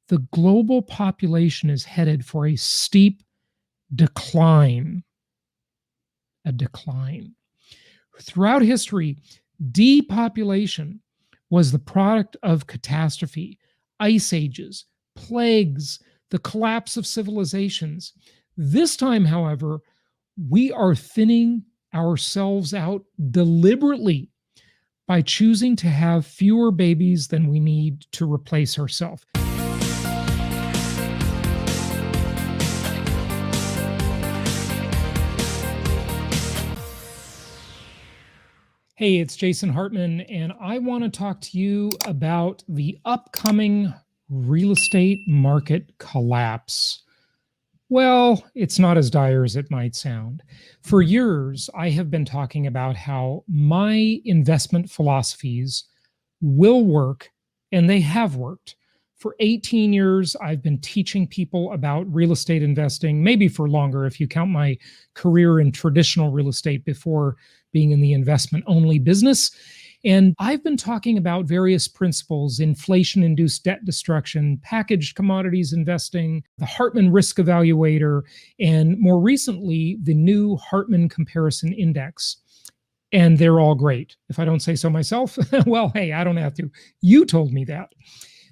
the global population is headed for a steep decline. A decline. Throughout history, depopulation was the product of catastrophe, ice ages, plagues, the collapse of civilizations. This time, however, we are thinning ourselves out deliberately by choosing to have fewer babies than we need to replace ourselves. Hey, it's Jason Hartman, and I want to talk to you about the upcoming real estate market collapse. Well, it's not as dire as it might sound. For years, I have been talking about how my investment philosophies will work, and they have worked. For 18 years, I've been teaching people about real estate investing, maybe for longer if you count my career in traditional real estate before being in the investment only business. And I've been talking about various principles: inflation-induced debt destruction, packaged commodities investing, the Hartman risk evaluator, and more recently, the new Hartman comparison index. And they're all great. If I don't say so myself, well, hey, I don't have to. You told me that.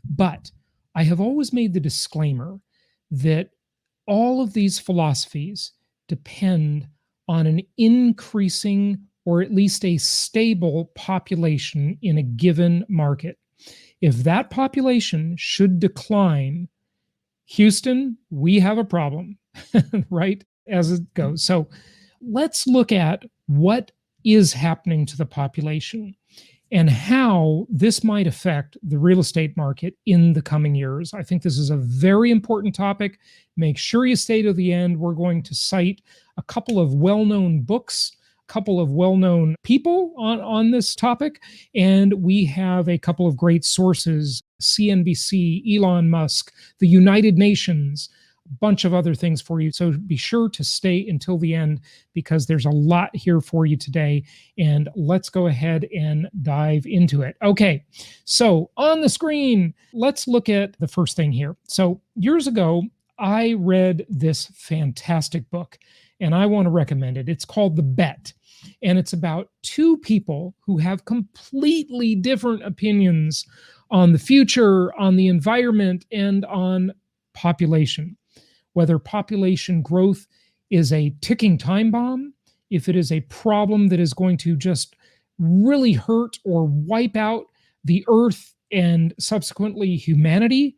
But I have always made the disclaimer that all of these philosophies depend on an increasing or at least a stable population in a given market. If that population should decline, Houston, we have a problem, right? As it goes. So let's look at what is happening to the population and how this might affect the real estate market in the coming years. I think this is a very important topic. Make sure you stay to the end. We're going to cite a couple of well-known books, a couple of well-known people on this topic, and we have a couple of great sources: CNBC, Elon Musk, the United Nations, a bunch of other things for you. So be sure to stay until the end because there's a lot here for you today. And let's go ahead and dive into it. Okay, so on the screen, let's look at the first thing here. So years ago, I read this fantastic book, and I want to recommend it. It's called The Bet, and it's about two people who have completely different opinions on the future, on the environment, and on population. Whether population growth is a ticking time bomb, if it is a problem that is going to just really hurt or wipe out the earth and subsequently humanity,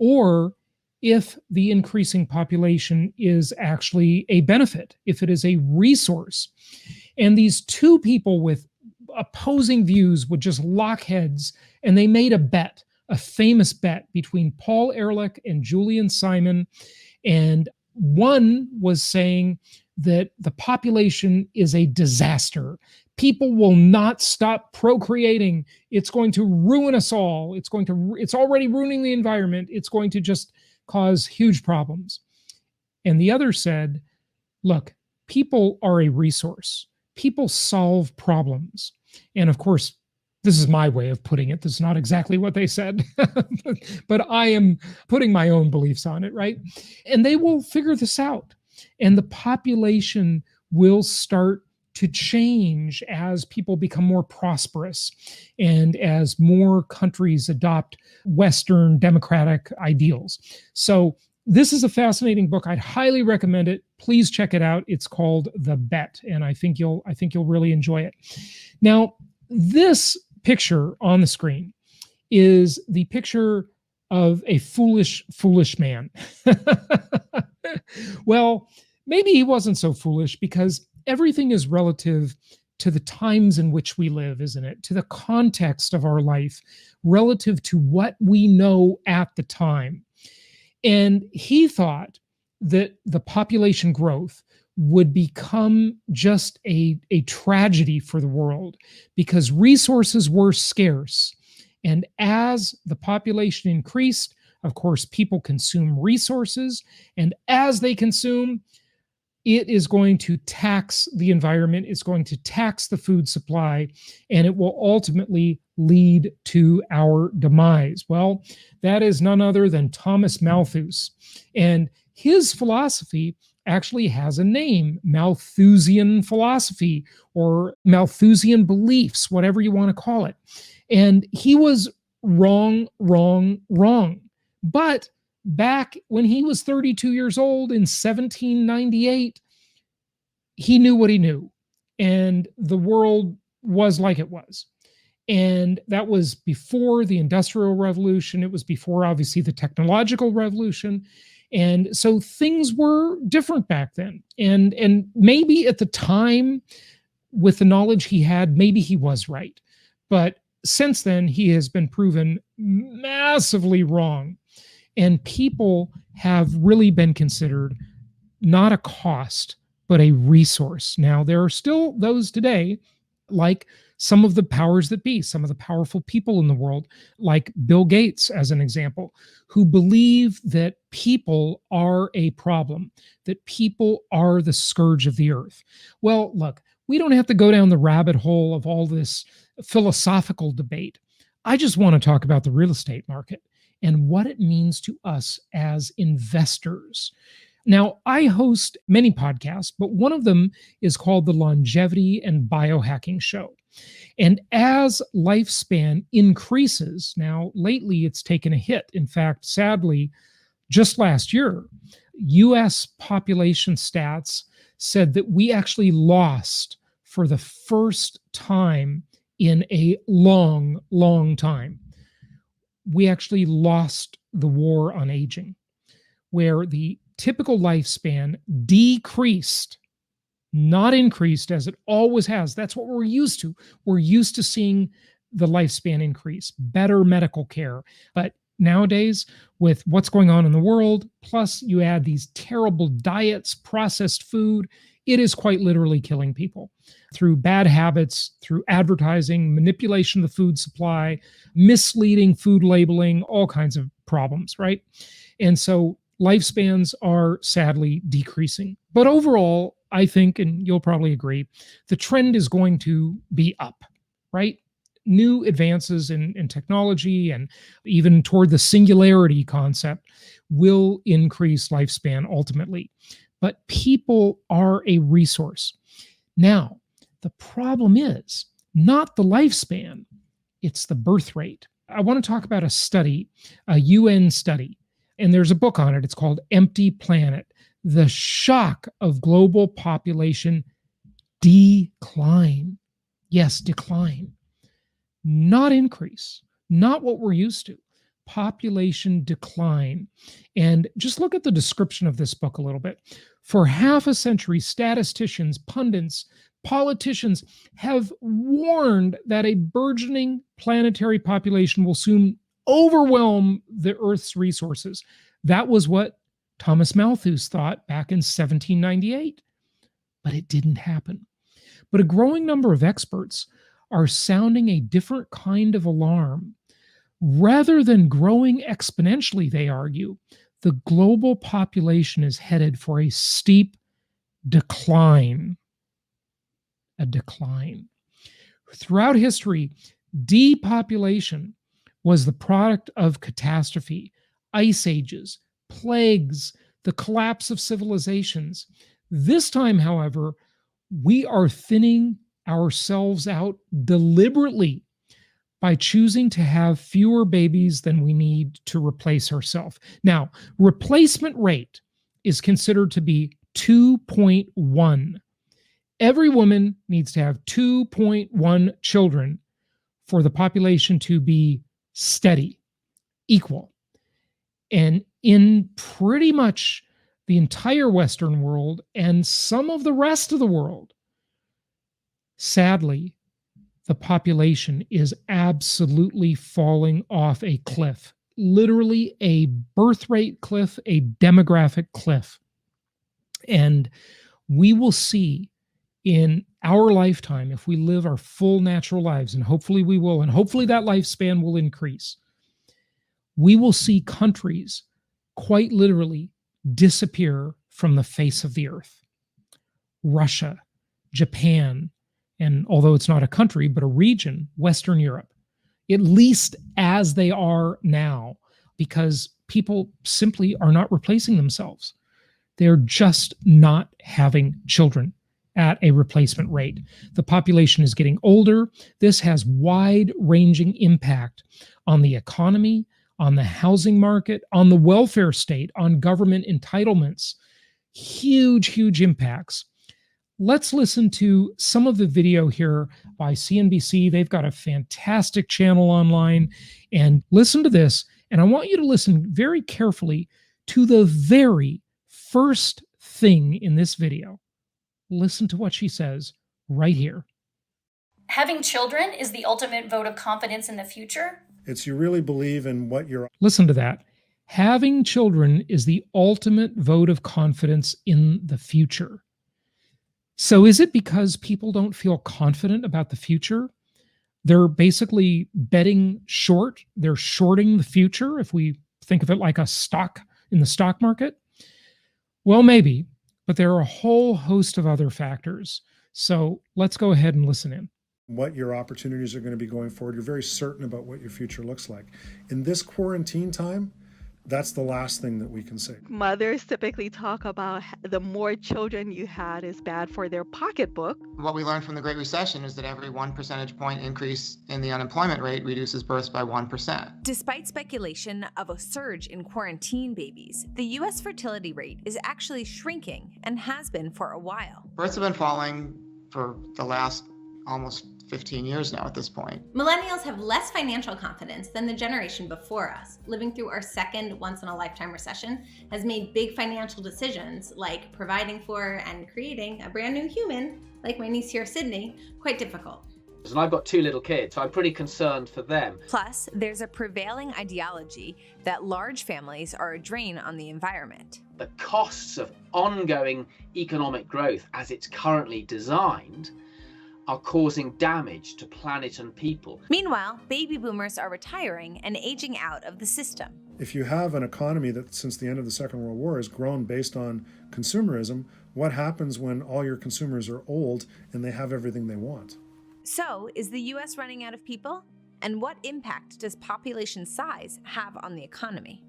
or if the increasing population is actually a benefit, if it is a resource. And these two people with opposing views would just lock heads, and they made a bet, a famous bet between Paul Ehrlich and Julian Simon. And one was saying that the population is a disaster. People will not stop procreating. It's going to ruin us all. It's already ruining the environment. It's going to just cause huge problems. And the other said, look, people are a resource. People solve problems. And of course, this is my way of putting it. This is not exactly what they said, but I am putting my own beliefs on it, right? And they will figure this out. And the population will start to change as people become more prosperous and as more countries adopt Western democratic ideals. So this is a fascinating book. I'd highly recommend it. Please check it out. It's called The Bet, and I think you'll really enjoy it. Now, this picture on the screen is the picture of a foolish man. Well, maybe he wasn't so foolish, because everything is relative to the times in which we live, isn't it? To the context of our life, relative to what we know at the time. And he thought that the population growth would become just a tragedy for the world because resources were scarce. And as the population increased, of course, people consume resources. And as they consume, it is going to tax the environment, it's going to tax the food supply, and it will ultimately lead to our demise? Well, that is none other than Thomas Malthus. And his philosophy actually has a name, Malthusian philosophy or Malthusian beliefs, whatever you want to call it. And he was wrong, wrong, wrong. But back when he was 32 years old in 1798, he knew what he knew, and the world was like it was. And that was before the Industrial Revolution. It was before, obviously, the technological revolution. And so things were different back then. And maybe at the time, with the knowledge he had, maybe he was right. But since then, he has been proven massively wrong. And people have really been considered not a cost, but a resource. Now, there are still those today, like some of the powers that be, some of the powerful people in the world, like Bill Gates, as an example, who believe that people are a problem, that people are the scourge of the earth. Well, look, we don't have to go down the rabbit hole of all this philosophical debate. I just want to talk about the real estate market and what it means to us as investors. Now, I host many podcasts, but one of them is called the Longevity and Biohacking Show. And as lifespan increases, now lately it's taken a hit. In fact, sadly, just last year, US population stats said that we actually lost for the first time in a long, long time. We actually lost the war on aging, where the typical lifespan decreased, not increased as it always has. That's what we're used to. We're used to seeing the lifespan increase, better medical care. But nowadays, with what's going on in the world, plus you add these terrible diets, processed food, it is quite literally killing people through bad habits, through advertising, manipulation of the food supply, misleading food labeling, all kinds of problems, right? And so lifespans are sadly decreasing. But overall, I think, and you'll probably agree, the trend is going to be up, right? New advances in technology and even toward the singularity concept will increase lifespan ultimately. But people are a resource. Now, the problem is not the lifespan, it's the birth rate. I want to talk about a study, a UN study, and there's a book on it. It's called Empty Planet: The Shock of Global Population Decline. Yes, decline. Not increase, not what we're used to. Population decline. And just look at the description of this book a little bit. For half a century, statisticians, pundits, politicians have warned that a burgeoning planetary population will soon overwhelm the Earth's resources. That was what Thomas Malthus thought back in 1798. But it didn't happen. But a growing number of experts are sounding a different kind of alarm. Rather than growing exponentially, they argue, the global population is headed for a steep decline. A decline. Throughout history, depopulation was the product of catastrophe, ice ages, plagues, the collapse of civilizations. This time, however, we are thinning ourselves out deliberately by choosing to have fewer babies than we need to replace ourselves. Now, replacement rate is considered to be 2.1. Every woman needs to have 2.1 children for the population to be steady, equal. And in pretty much the entire Western world and some of the rest of the world, sadly, the population is absolutely falling off a cliff, literally a birth rate cliff, a demographic cliff. And we will see in our lifetime, if we live our full natural lives, and hopefully we will, and hopefully that lifespan will increase, we will see countries quite literally disappear from the face of the earth. Russia, Japan, and although it's not a country, but a region, Western Europe, at least as they are now, because people simply are not replacing themselves. They're just not having children at a replacement rate. The population is getting older. This has wide-ranging impact on the economy, on the housing market, on the welfare state, on government entitlements. Huge, huge impacts. Let's listen to some of the video here by CNBC. They've got a fantastic channel online. And listen to this. And I want you to listen very carefully to the very first thing in this video. Listen to what she says right here. Having children is the ultimate vote of confidence in the future. It's you really believe in what you're... Listen to that. Having children is the ultimate vote of confidence in the future. So is it because people don't feel confident about the future? They're basically betting short. They're shorting the future, if we think of it like a stock in the stock market. Well, maybe, but there are a whole host of other factors. So let's go ahead and listen in. What your opportunities are going to be going forward. You're very certain about what your future looks like. In this quarantine time, that's the last thing that we can say. Mothers typically talk about the more children you had is bad for their pocketbook. What we learned from the Great Recession is that every 1 percentage point increase in the unemployment rate reduces births by 1%. Despite speculation of a surge in quarantine babies, the U.S. fertility rate is actually shrinking and has been for a while. Births have been falling for the last almost 15 years now at this point. Millennials have less financial confidence than the generation before us. Living through our second once-in-a-lifetime recession has made big financial decisions like providing for and creating a brand new human, like my niece here, Sydney, quite difficult. And I've got 2 little kids, so I'm pretty concerned for them. Plus, there's a prevailing ideology that large families are a drain on the environment. The costs of ongoing economic growth as it's currently designed are causing damage to planet and people. Meanwhile, baby boomers are retiring and aging out of the system. If you have an economy that since the end of the Second World War has grown based on consumerism, what happens when all your consumers are old and they have everything they want? So, is the U.S. running out of people? And what impact does population size have on the economy?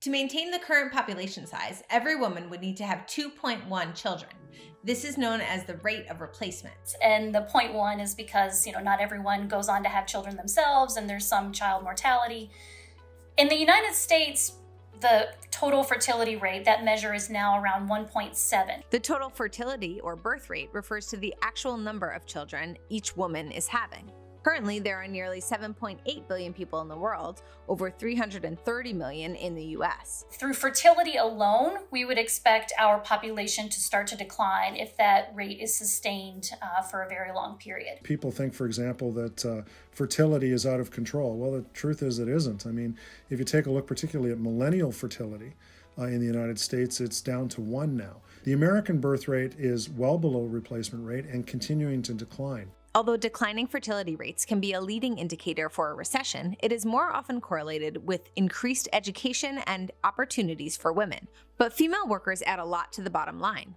To maintain the current population size, every woman would need to have 2.1 children. This is known as the rate of replacement. And the 0.1 is because, not everyone goes on to have children themselves, and there's some child mortality. In the United States, the total fertility rate, that measure is now around 1.7. The total fertility or birth rate refers to the actual number of children each woman is having. Currently, there are nearly 7.8 billion people in the world, over 330 million in the US. Through fertility alone, we would expect our population to start to decline if that rate is sustained for a very long period. People think, for example, that fertility is out of control. Well, the truth is it isn't. I mean, if you take a look particularly at millennial fertility in the United States, it's down to 1 now. The American birth rate is well below replacement rate and continuing to decline. Although declining fertility rates can be a leading indicator for a recession, it is more often correlated with increased education and opportunities for women. But female workers add a lot to the bottom line.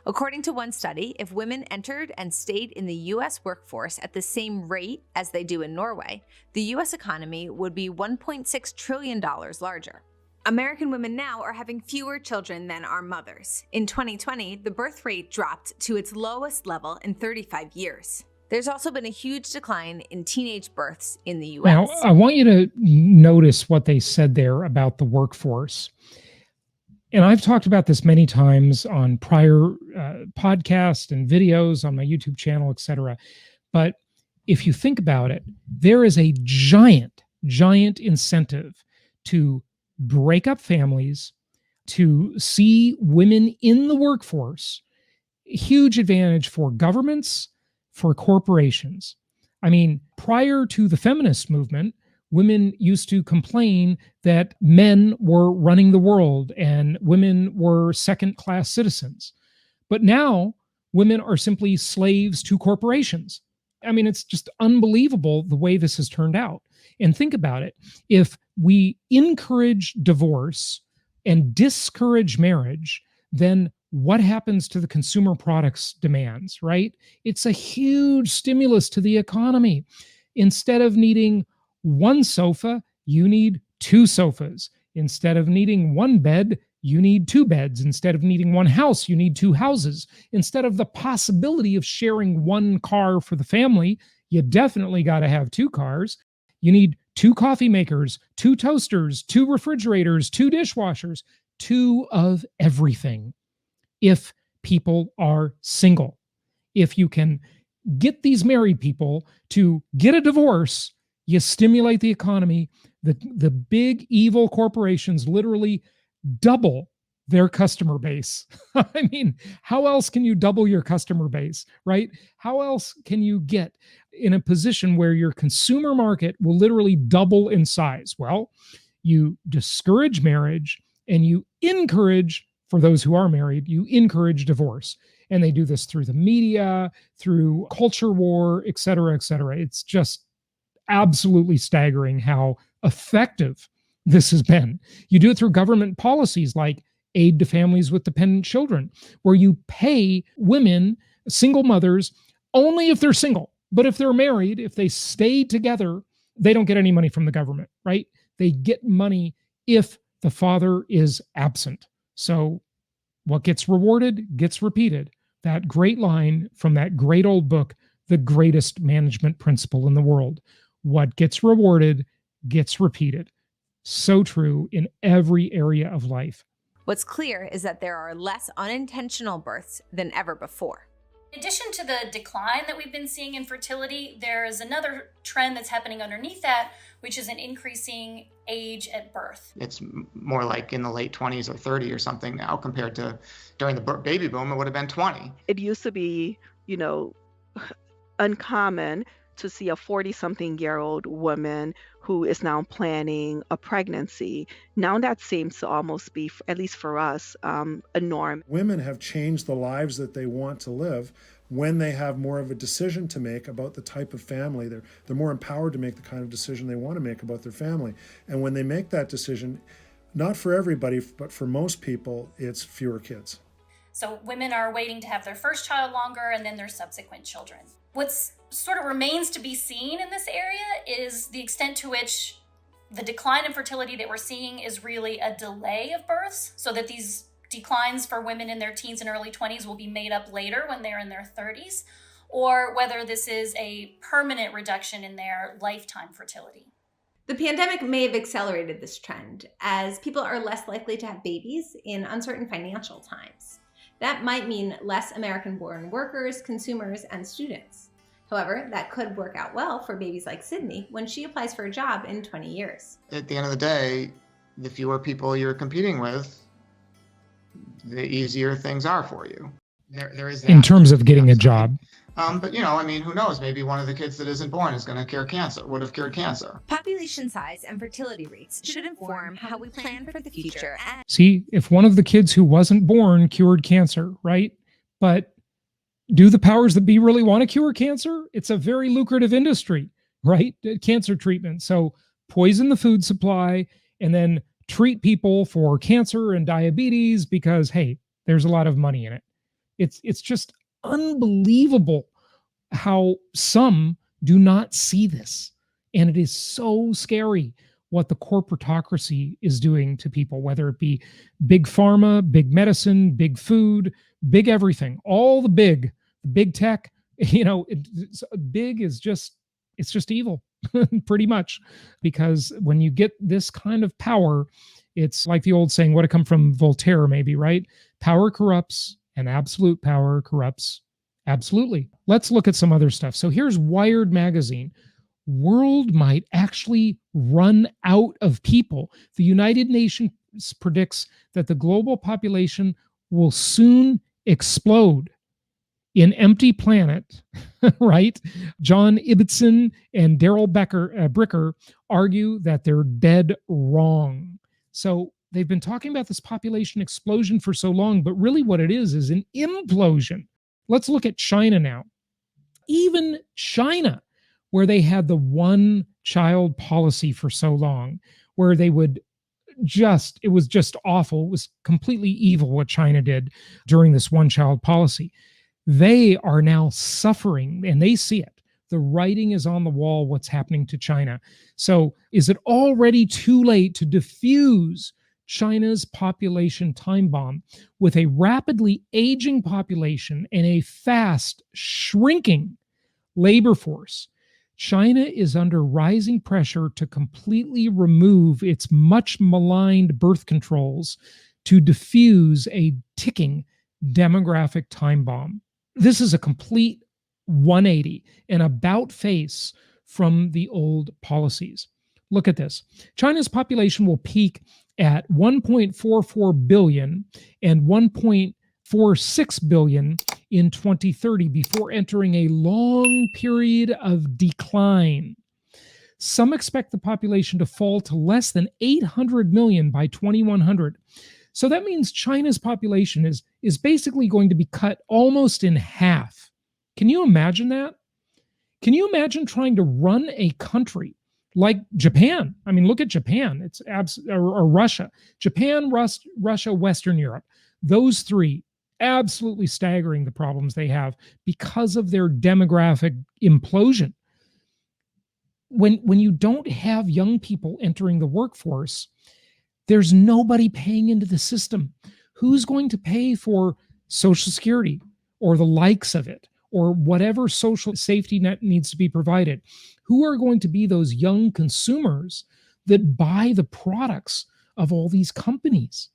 According to one study, if women entered and stayed in the U.S. workforce at the same rate as they do in Norway, the U.S. economy would be $1.6 trillion larger. American women now are having fewer children than our mothers. In 2020, the birth rate dropped to its lowest level in 35 years. There's also been a huge decline in teenage births in the U.S. Now, I want you to notice what they said there about the workforce. And I've talked about this many times on prior podcasts and videos on my YouTube channel, etc. But if you think about it, there is a giant incentive to break up families, to see women in the workforce. Huge advantage for governments, for corporations. I mean, prior to the feminist movement, women used to complain that men were running the world and women were second-class citizens. But now, women are simply slaves to corporations. I mean, it's just unbelievable the way this has turned out. And think about it. If we encourage divorce and discourage marriage, then what happens to the consumer products demands, right? It's a huge stimulus to the economy. Instead of needing one sofa, you need two sofas. Instead of needing one bed, you need two beds. Instead of needing one house, you need two houses. Instead of the possibility of sharing one car for the family, you definitely got to have two cars. You need two coffee makers, two toasters, two refrigerators, two dishwashers, two of everything. If people are single, if you can get these married people to get a divorce, you stimulate the economy. The big evil corporations literally double their customer base. I mean, how else can you double your customer base, right? How else can you get in a position where your consumer market will literally double in size? Well, you discourage marriage and you encourage, for those who are married, you encourage divorce. And they do this through the media, through culture war, et cetera, et cetera. It's just absolutely staggering how effective this has been. You do it through government policies like aid to families with dependent children, where you pay women, single mothers, only if they're single. But if they're married, if they stay together, they don't get any money from the government, right? They get money if the father is absent. So what gets rewarded gets repeated. That great line from that great old book, The Greatest Management Principle in the World. What gets rewarded gets repeated. So true in every area of life. What's clear is that there are less unintentional births than ever before. In addition to the decline that we've been seeing in fertility, there is another trend that's happening underneath that, which is an increasing age at birth. It's more like in the late 20s or 30 or something now, compared to during the baby boom, it would have been 20. It used to be, uncommon to see a 40-something-year-old woman who is now planning a pregnancy. Now that seems to almost be, at least for us, a norm. Women have changed the lives that they want to live when they have more of a decision to make about the type of family. They're more empowered to make the kind of decision they want to make about their family. And when they make that decision, not for everybody, but for most people, it's fewer kids. So women are waiting to have their first child longer and then their subsequent children. What's sort of remains to be seen in this area is the extent to which the decline in fertility that we're seeing is really a delay of births, so that these declines for women in their teens and early 20s will be made up later when they're in their 30s, or whether this is a permanent reduction in their lifetime fertility. The pandemic may have accelerated this trend, as people are less likely to have babies in uncertain financial times. That might mean less American-born workers, consumers, and students. However, that could work out well for babies like Sydney when she applies for a job in 20 years. At the end of the day, the fewer people you're competing with, the easier things are for you. There is that. In terms of getting a job. But who knows? Maybe one of the kids that isn't born is going to cure cancer, would have cured cancer. Population size and fertility rates should inform how we plan for the future. See, if one of the kids who wasn't born cured cancer, right? But do the powers that be really want to cure cancer? It's a very lucrative industry, right? Cancer treatment. So poison the food supply and then treat people for cancer and diabetes because, hey, there's a lot of money in it. It's just unbelievable how some do not see this. And it is so scary what the corporatocracy is doing to people, whether it be big pharma, big medicine, big food, big everything, all the big tech, big is just, it's just evil pretty much, because when you get this kind of power, it's like the old saying, what it come from Voltaire maybe, right? Power corrupts and absolute power corrupts absolutely. Let's look at some other stuff. So here's Wired magazine. World might actually run out of people. The United Nations predicts that the global population will soon explode. In Empty Planet, right? John Ibbotson and Daryl Bricker argue that they're dead wrong. So they've been talking about this population explosion for so long, but really what it is an implosion. Let's look at China now. Even China, where they had the one-child policy for so long, where they would it was just awful. It was completely evil what China did during this one-child policy. They are now suffering, and they see it, The writing is on the wall what's happening to China. So is it already too late to defuse China's population time bomb? With a rapidly aging population and a fast shrinking labor force, China is under rising pressure to completely remove its much maligned birth controls to defuse a ticking demographic time bomb. This is a complete 180, an about face from the old policies. Look at this. China's population will peak at 1.44 billion and 1.46 billion in 2030 before entering a long period of decline. Some expect the population to fall to less than 800 million by 2100. So that means China's population is basically going to be cut almost in half. Can you imagine that? Can you imagine trying to run a country like Japan? I mean, look at Japan. It's or Russia. Japan, Russia, Western Europe. Those three, absolutely staggering the problems they have because of their demographic implosion. When you don't have young people entering the workforce, there's nobody paying into the system. Who's going to pay for Social Security or the likes of it, or whatever social safety net needs to be provided? Who are going to be those young consumers that buy the products of all these companies?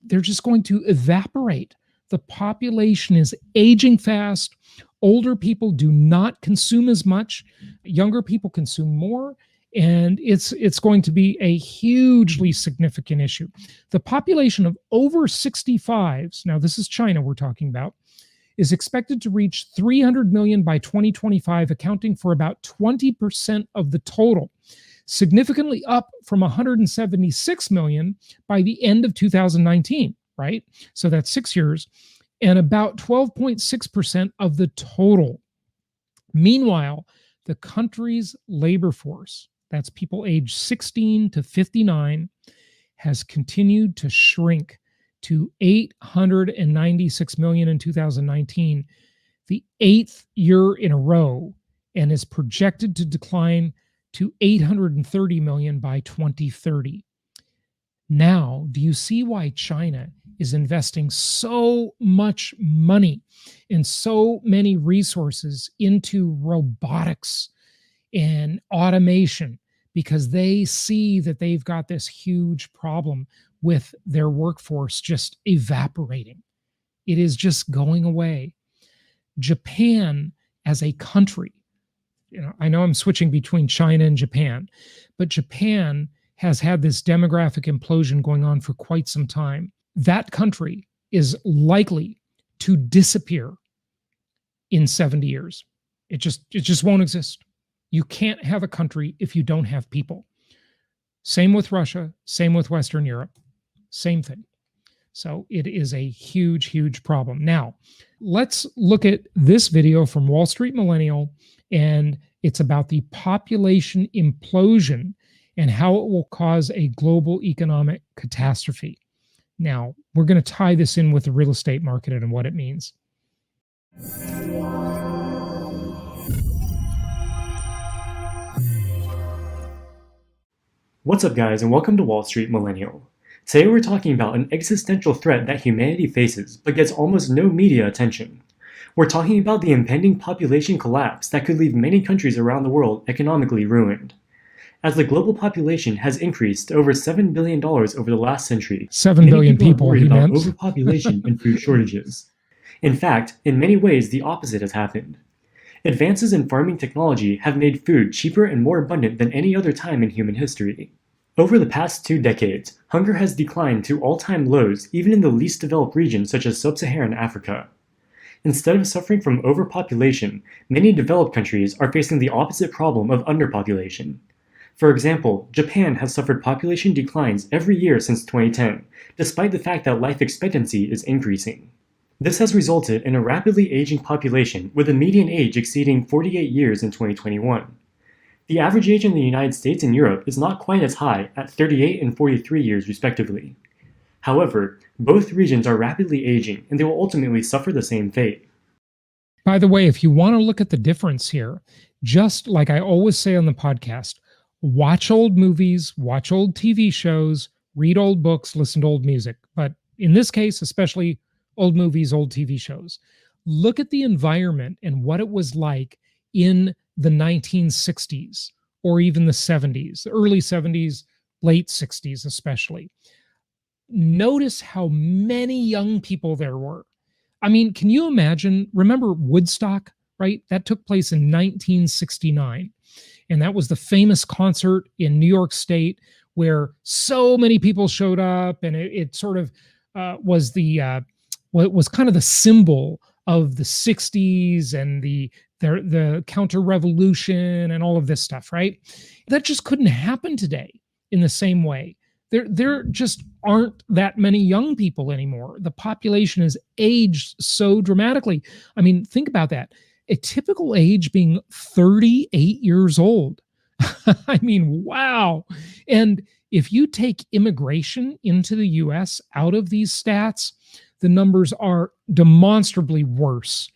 They're just going to evaporate. The population is aging fast. Older people do not consume as much. Younger people consume more. And it's going to be a hugely significant issue. The population of over 65s, now this is China we're talking about, is expected to reach 300 million by 2025, accounting for about 20% of the total, significantly up from 176 million by the end of 2019, right? So that's 6 years, and about 12.6% of the total. Meanwhile, the country's labor force, that's people aged 16 to 59, has continued to shrink to 896 million in 2019, the 8th year in a row, and is projected to decline to 830 million by 2030. Now, do you see why China is investing so much money and so many resources into robotics and automation? Because they see that they've got this huge problem with their workforce just evaporating. It is just going away. Japan as a country, I know I'm switching between China and Japan, but Japan has had this demographic implosion going on for quite some time. That country is likely to disappear in 70 years. It just won't exist. You can't have a country if you don't have people. Same with Russia, same with Western Europe, same thing. So it is a huge, huge problem. Now, let's look at this video from Wall Street Millennial, and it's about the population implosion and how it will cause a global economic catastrophe. Now, we're going to tie this in with the real estate market and what it means. What's up, guys, and welcome to Wall Street Millennial. Today we're talking about an existential threat that humanity faces but gets almost no media attention. We're talking about the impending population collapse that could leave many countries around the world economically ruined. As the global population has increased to over $7 billion over the last century, 7 billion people are worried he about meant. overpopulation and food shortages. In fact, in many ways, the opposite has happened. Advances in farming technology have made food cheaper and more abundant than any other time in human history. Over the past 2 decades, hunger has declined to all-time lows even in the least developed regions such as sub-Saharan Africa. Instead of suffering from overpopulation, many developed countries are facing the opposite problem of underpopulation. For example, Japan has suffered population declines every year since 2010, despite the fact that life expectancy is increasing. This has resulted in a rapidly aging population with a median age exceeding 48 years in 2021. The average age in the United States and Europe is not quite as high at 38 and 43 years respectively. However, both regions are rapidly aging and they will ultimately suffer the same fate. By the way, if you want to look at the difference here, just like I always say on the podcast, watch old movies, watch old TV shows, read old books, listen to old music. But in this case, especially old movies, old TV shows. Look at the environment and what it was like in the 1960s or even the 70s, the early 70s, late 60s, especially. Notice how many young people there were. I mean, can you imagine? Remember Woodstock, right? That took place in 1969. And that was the famous concert in New York State where so many people showed up, and it sort of was was kind of the symbol of the 60s and the counter revolution and all of this stuff, right? That just couldn't happen today in the same way. There just aren't that many young people anymore. The population has aged so dramatically. I mean, think about that. A typical age being 38 years old. I mean, wow. And if you take immigration into the US out of these stats, the numbers are demonstrably worse.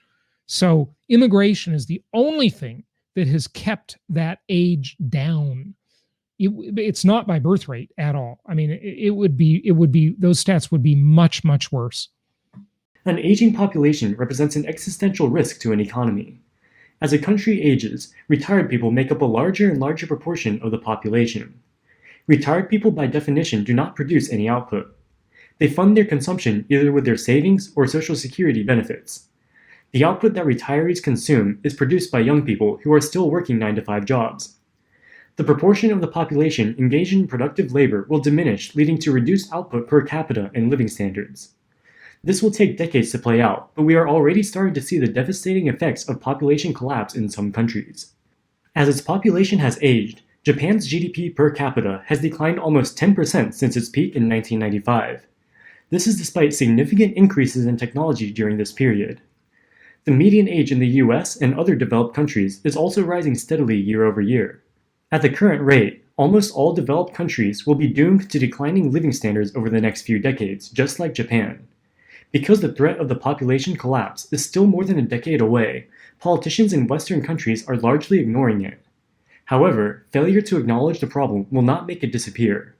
So immigration is the only thing that has kept that age down. It's not by birth rate at all. I mean, it would be those stats would be much, much worse. An aging population represents an existential risk to an economy. As a country ages, retired people make up a larger and larger proportion of the population. Retired people by definition do not produce any output. They fund their consumption either with their savings or Social Security benefits. The output that retirees consume is produced by young people who are still working 9-to-5 jobs. The proportion of the population engaged in productive labor will diminish, leading to reduced output per capita and living standards. This will take decades to play out, but we are already starting to see the devastating effects of population collapse in some countries. As its population has aged, Japan's GDP per capita has declined almost 10% since its peak in 1995. This is despite significant increases in technology during this period. The median age in the US and other developed countries is also rising steadily year over year. At the current rate, almost all developed countries will be doomed to declining living standards over the next few decades, just like Japan. Because the threat of the population collapse is still more than a decade away, politicians in Western countries are largely ignoring it. However, failure to acknowledge the problem will not make it disappear.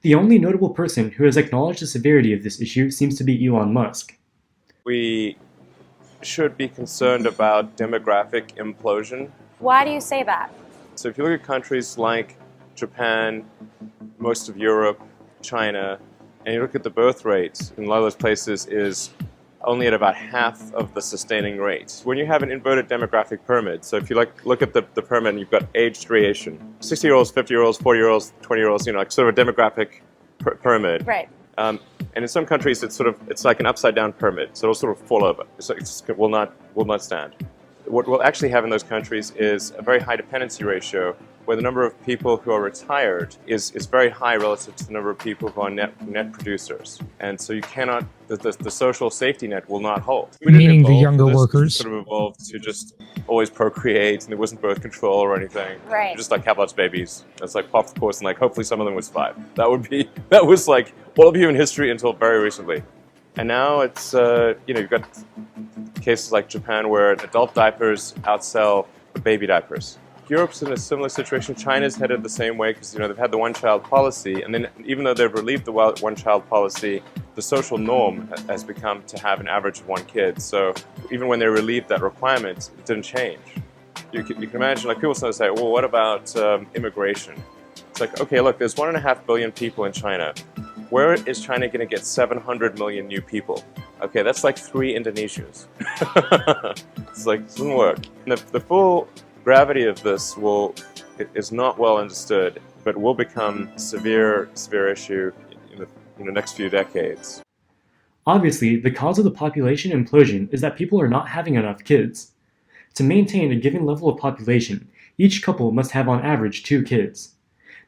The only notable person who has acknowledged the severity of this issue seems to be Elon Musk. We should be concerned about demographic implosion. Why do you say that? So if you look at countries like Japan, most of Europe, China, and you look at the birth rate in a lot of those places is only at about half of the sustaining rate. When you have an inverted demographic pyramid, so if you look at the pyramid and you've got age variation, 60-year-olds, 50-year-olds, 40-year-olds, 20-year-olds, like sort of a demographic pyramid. Right. And in some countries it's like an upside down pyramid, so it'll sort of fall over. So it will not stand. What we'll actually have in those countries is a very high dependency ratio where the number of people who are retired is very high relative to the number of people who are net producers. And so you cannot, the social safety net will not hold. Meaning the younger workers. Sort of evolved to just always procreate, and there wasn't birth control or anything. Right. Just like have lots of babies. That's like pop the course, and like hopefully some of them would survive. That was like all of human history until very recently. And now it's, you've got cases like Japan where adult diapers outsell baby diapers. Europe's in a similar situation. China's headed the same way because they've had the one-child policy, and then even though they've relieved the one-child policy, the social norm has become to have an average of one kid. So even when they relieved that requirement, it didn't change. You can imagine, like people sometimes say, well, what about immigration? It's like, okay, look, there's 1.5 billion people in China. Where is China going to get 700 million new people? Okay, that's like 3 Indonesians. It's like, it doesn't work. And the full gravity of this is not well understood, but will become a severe issue in the next few decades. Obviously, the cause of the population implosion is that people are not having enough kids. To maintain a given level of population, each couple must have on average 2 kids.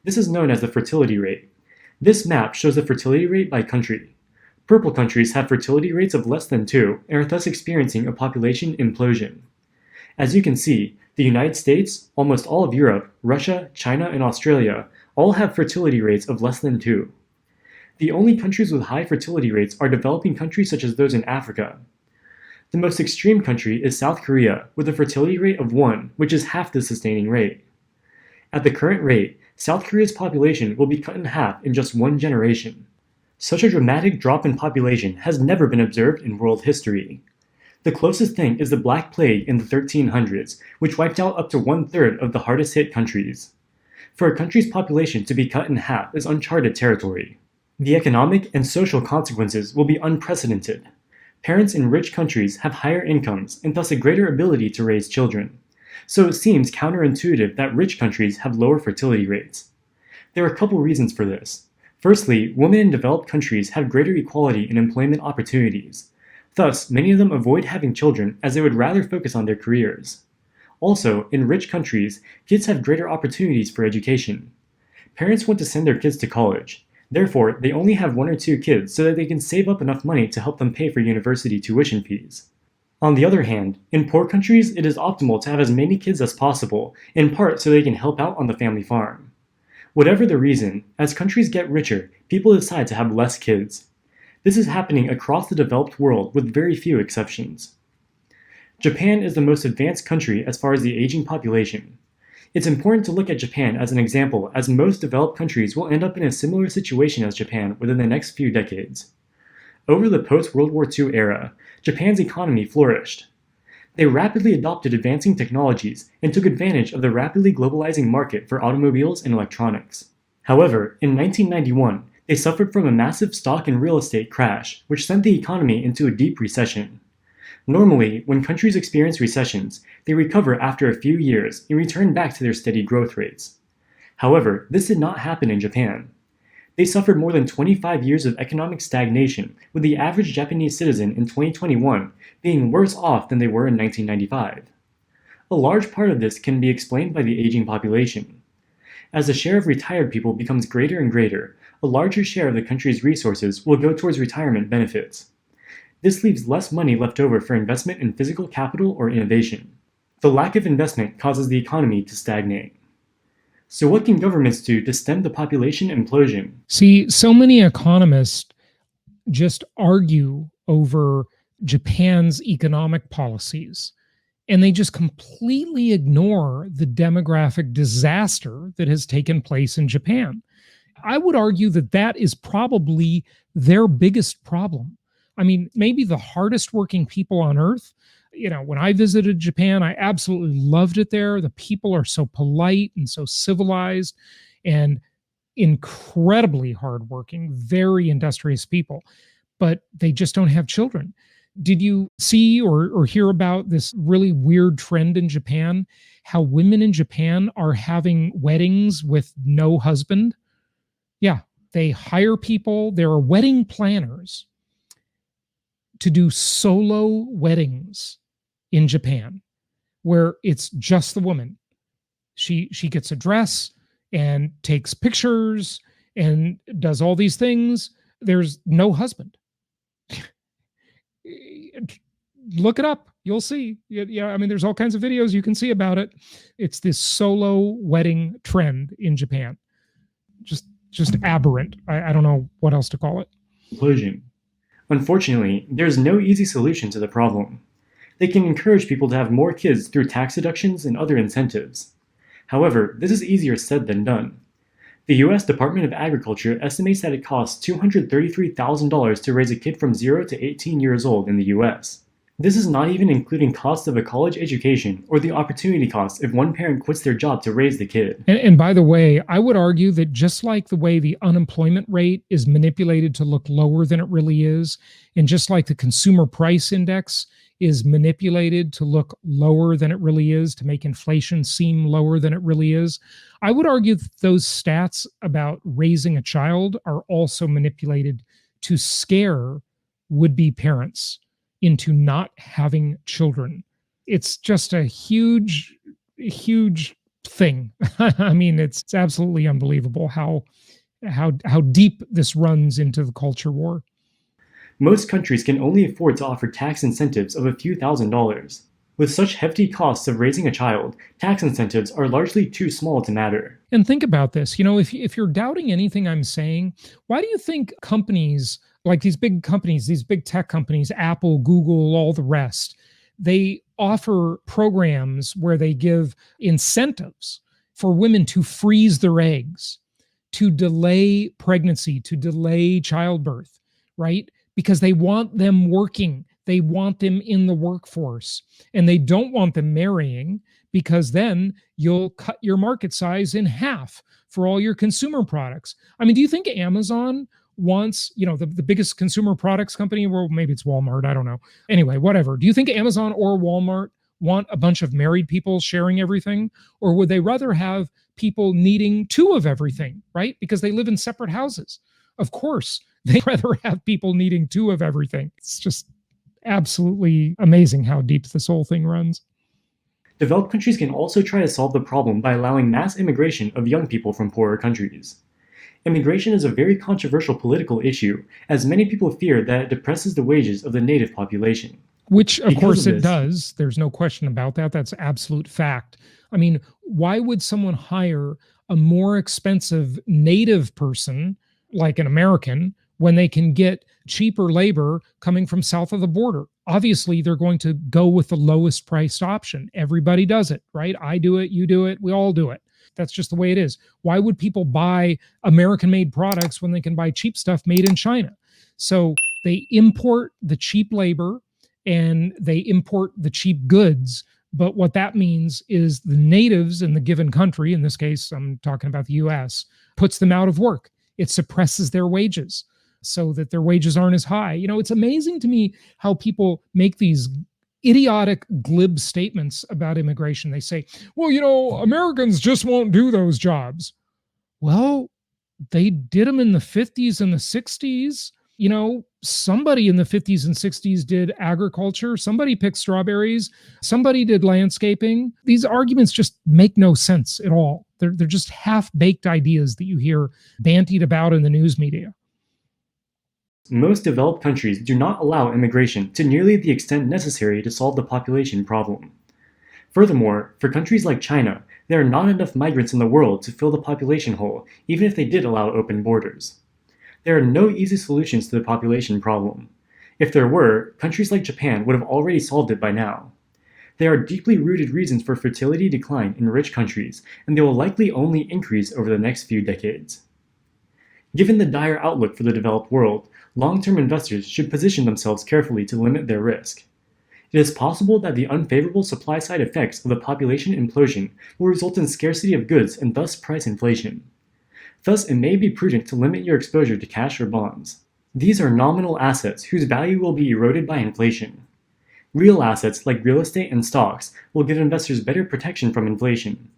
This is known as the fertility rate. This map shows the fertility rate by country. Purple countries have fertility rates of less than 2 and are thus experiencing a population implosion. As you can see, the United States, almost all of Europe, Russia, China, and Australia all have fertility rates of less than 2. The only countries with high fertility rates are developing countries such as those in Africa. The most extreme country is South Korea, with a fertility rate of 1, which is half the sustaining rate. At the current rate, South Korea's population will be cut in half in just 1 generation. Such a dramatic drop in population has never been observed in world history. The closest thing is the Black Plague in the 1300s, which wiped out up to 1/3 of the hardest hit countries. For a country's population to be cut in half is uncharted territory. The economic and social consequences will be unprecedented. Parents in rich countries have higher incomes and thus a greater ability to raise children. So it seems counterintuitive that rich countries have lower fertility rates. There are a couple reasons for this. Firstly, women in developed countries have greater equality in employment opportunities. Thus, many of them avoid having children as they would rather focus on their careers. Also, in rich countries, kids have greater opportunities for education. Parents want to send their kids to college. Therefore, they only have 1 or 2 kids so that they can save up enough money to help them pay for university tuition fees. On the other hand, in poor countries, it is optimal to have as many kids as possible, in part so they can help out on the family farm. Whatever the reason, as countries get richer, people decide to have less kids. This is happening across the developed world with very few exceptions. Japan is the most advanced country as far as the aging population. It's important to look at Japan as an example, as most developed countries will end up in a similar situation as Japan within the next few decades. Over the post-World War II era, Japan's economy flourished. They rapidly adopted advancing technologies and took advantage of the rapidly globalizing market for automobiles and electronics. However, in 1991, they suffered from a massive stock and real estate crash, which sent the economy into a deep recession. Normally, when countries experience recessions, they recover after a few years and return back to their steady growth rates. However, this did not happen in Japan. They suffered more than 25 years of economic stagnation, with the average Japanese citizen in 2021 being worse off than they were in 1995. A large part of this can be explained by the aging population. As the share of retired people becomes greater and greater, a larger share of the country's resources will go towards retirement benefits. This leaves less money left over for investment in physical capital or innovation. The lack of investment causes the economy to stagnate. So what can governments do to stem the population implosion? See, so many economists just argue over Japan's economic policies, and they just completely ignore the demographic disaster that has taken place in Japan. I would argue that that is probably their biggest problem. I mean, maybe the hardest working people on earth. You know, when I visited Japan, I absolutely loved it there. The people are so polite and so civilized and incredibly hardworking, very industrious people, but they just don't have children. Did you see or hear about this really weird trend in Japan? How women in Japan are having weddings with no husband? Yeah, they hire people. There are wedding planners to do solo weddings in Japan, where it's just the woman. She gets a dress and takes pictures and does all these things. There's no husband. Look it up. You'll see. Yeah, I mean, there's all kinds of videos you can see about it. It's this solo wedding trend in Japan. Just aberrant. I don't know what else to call it. Implosion. Unfortunately, there's no easy solution to the problem. They can encourage people to have more kids through tax deductions and other incentives. However, this is easier said than done. The U.S. Department of Agriculture estimates that it costs $233,000 to raise a kid from 0 to 18 years old in the U.S. This is not even including costs of a college education or the opportunity costs if one parent quits their job to raise the kid. And by the way, I would argue that just like the way the unemployment rate is manipulated to look lower than it really is, and just like the consumer price index is manipulated to look lower than it really is, to make inflation seem lower than it really is, I would argue that those stats about raising a child are also manipulated to scare would-be parents into not having children. It's just a huge thing. I mean, it's absolutely unbelievable how deep this runs into the culture war. Most countries can only afford to offer tax incentives of a few $1,000s. With such hefty costs of raising a child, tax incentives are largely too small to matter. And think about this, if you're doubting anything I'm saying, why do you think companies like these big tech companies, Apple, Google, all the rest, they offer programs where they give incentives for women to freeze their eggs, to delay pregnancy, to delay childbirth, right? Because they want them working. They want them in the workforce, and they don't want them marrying, because then you'll cut your market size in half for all your consumer products. I mean, do you think Amazon wants, the biggest consumer products company, well, maybe it's Walmart, I don't know. Anyway, whatever. Do you think Amazon or Walmart want a bunch of married people sharing everything? Or would they rather have people needing two of everything, right? Because they live in separate houses. Of course, they'd rather have people needing two of everything. It's just absolutely amazing how deep this whole thing runs. Developed countries can also try to solve the problem by allowing mass immigration of young people from poorer countries. Immigration is a very controversial political issue, as many people fear that it depresses the wages of the native population. Which, of course, it does. There's no question about that. That's absolute fact. I mean, why would someone hire a more expensive native person, like an American, when they can get cheaper labor coming from south of the border? Obviously, they're going to go with the lowest priced option. Everybody does it, right? I do it, you do it, we all do it. That's just the way it is. Why would people buy American-made products when they can buy cheap stuff made in China? So they import the cheap labor and they import the cheap goods. But what that means is the natives in the given country, in this case, I'm talking about the US, puts them out of work. It suppresses their wages so that their wages aren't as high. It's amazing to me how people make these idiotic, glib statements about immigration. They say, well, Americans just won't do those jobs. Well, they did them in the 50s and the 60s. Somebody in the 50s and 60s did agriculture. Somebody picked strawberries. Somebody did landscaping. These arguments just make no sense at all. They're just half-baked ideas that you hear bandied about in the news media. Most developed countries do not allow immigration to nearly the extent necessary to solve the population problem. Furthermore, for countries like China, there are not enough migrants in the world to fill the population hole, even if they did allow open borders. There are no easy solutions to the population problem. If there were, countries like Japan would have already solved it by now. There are deeply rooted reasons for fertility decline in rich countries, and they will likely only increase over the next few decades. Given the dire outlook for the developed world, long-term investors should position themselves carefully to limit their risk. It is possible that the unfavorable supply-side effects of the population implosion will result in scarcity of goods and thus price inflation. Thus, it may be prudent to limit your exposure to cash or bonds. These are nominal assets whose value will be eroded by inflation. Real assets like real estate and stocks will give investors better protection from inflation.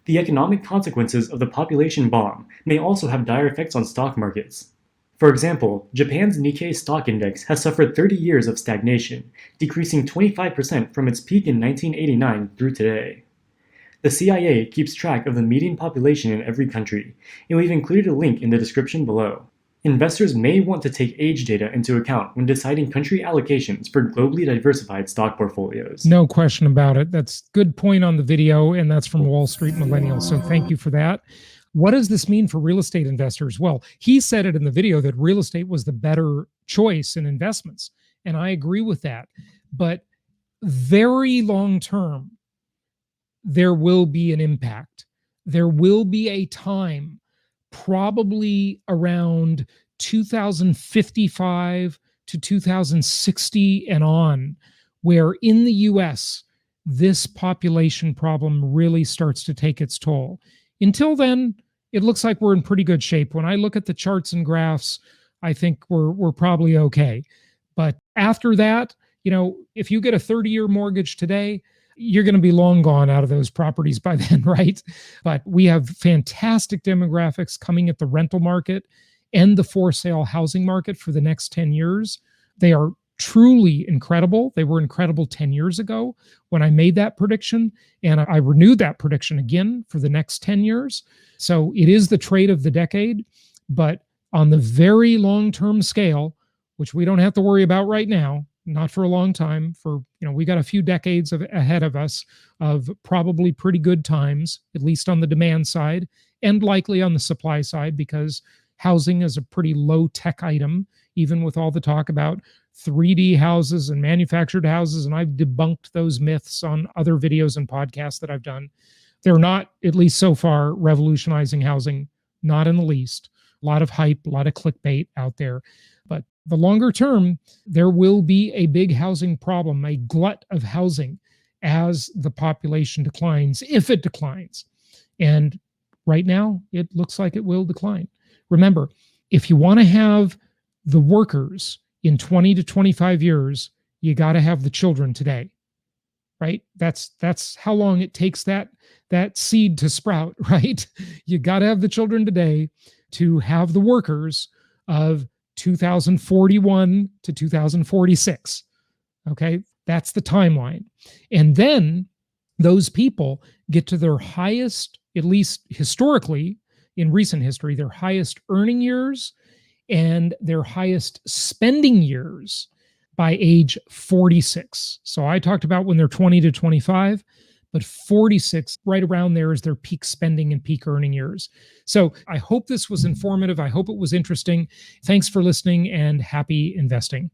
The economic consequences of the population bomb may also have dire effects on stock markets. For example, Japan's Nikkei stock index has suffered 30 years of stagnation, decreasing 25% from its peak in 1989 through today. The CIA keeps track of the median population in every country, and we've included a link in the description below. Investors may want to take age data into account when deciding country allocations for globally diversified stock portfolios. No question about it. That's a good point on the video, and that's from Wall Street Millennial, so thank you for that. What does this mean for real estate investors? Well, he said it in the video that real estate was the better choice in investments, and I agree with that. But very long term, there will be an impact. There will be a time, probably around 2055 to 2060 and on, where in the US, this population problem really starts to take its toll. Until then, it looks like we're in pretty good shape. When I look at the charts and graphs, I think we're probably okay. But after that, if you get a 30-year mortgage today, you're going to be long gone out of those properties by then, right? But we have fantastic demographics coming at the rental market and the for-sale housing market for the next 10 years. They are truly incredible. They were incredible 10 years ago when I made that prediction, and I renewed that prediction again for the next 10 years. So it is the trade of the decade, but on the very long-term scale, which we don't have to worry about right now, not for a long time. We got a few decades ahead of us of probably pretty good times, at least on the demand side and likely on the supply side, because housing is a pretty low tech item, even with all the talk about 3D houses and manufactured houses. And I've debunked those myths on other videos and podcasts that I've done. They're not, at least so far, revolutionizing housing, not in the least. A lot of hype, a lot of clickbait out there. But the longer term, there will be a big housing problem, a glut of housing as the population declines, if it declines. And right now, it looks like it will decline. Remember, if you want to have the workers in 20 to 25 years, you got to have the children today, right? That's how long it takes that seed to sprout, right? You got to have the children today to have the workers of 2041 to 2046. Okay, that's the timeline. And then those people get to their highest, at least historically, in recent history, their highest earning years and their highest spending years by age 46. So I talked about when they're 20 to 25, but 46, right around there, is their peak spending and peak earning years. So I hope this was informative. I hope it was interesting. Thanks for listening and happy investing.